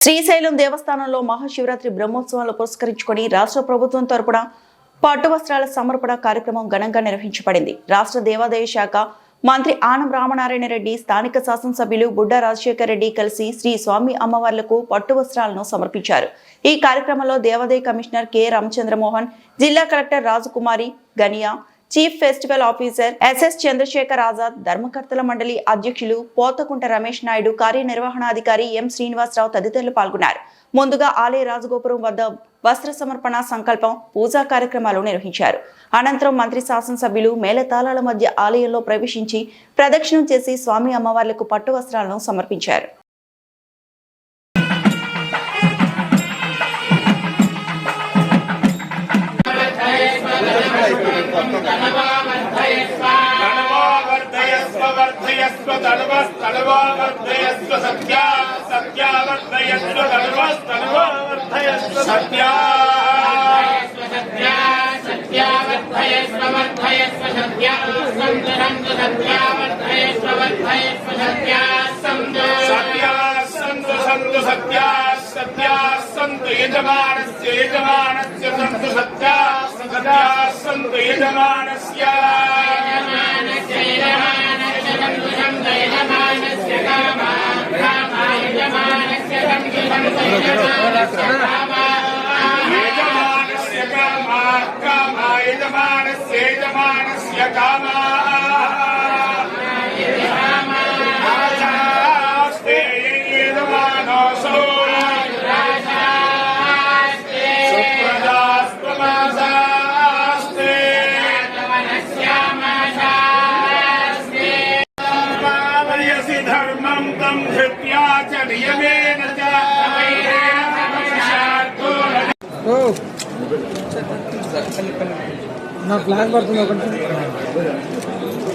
శ్రీశైలం దేవస్థానంలో మహాశివరాత్రి బ్రహ్మోత్సవాలు పురస్కరించుకొని రాష్ట్ర ప్రభుత్వం తరపున పట్టు వస్త్రాల సమర్పణ కార్యక్రమం ఘనంగా నిర్వహించబడింది. రాష్ట్ర దేవాదాయ శాఖ మంత్రి ఆనం రామనారాయణ రెడ్డి, స్థానిక శాసనసభ్యులు బుడ్డా రాజశేఖర్ రెడ్డి కలిసి శ్రీ స్వామి అమ్మవార్లకు పట్టు వస్త్రాలను సమర్పించారు. ఈ కార్యక్రమంలో దేవాదాయ కమిషనర్ కె రామచంద్రమోహన్, జిల్లా collector Rajakumari Ganiya, chief festival officer S S Chandrasekhar Azad, ధర్మకర్తల మండలి అధ్యక్షులు పోతకుంట రమేష్ నాయుడు, కార్యనిర్వహణాధికారి ఎం శ్రీనివాసరావు తదితరులు పాల్గొన్నారు. ముందుగా ఆలయ రాజగోపురం వద్ద వస్త్ర సమర్పణ, సంకల్పం, పూజా కార్యక్రమాలు నిర్వహించారు. అనంతరం మంత్రి, శాసనసభ్యులు మేళతాళాల మధ్య ఆలయంలో ప్రవేశించి ప్రదక్షిణం చేసి స్వామి అమ్మవార్లకు పట్టు వస్త్రాలను సమర్పించారు. నా ఫ్లాగ్ పడుతుంది ఒకటి.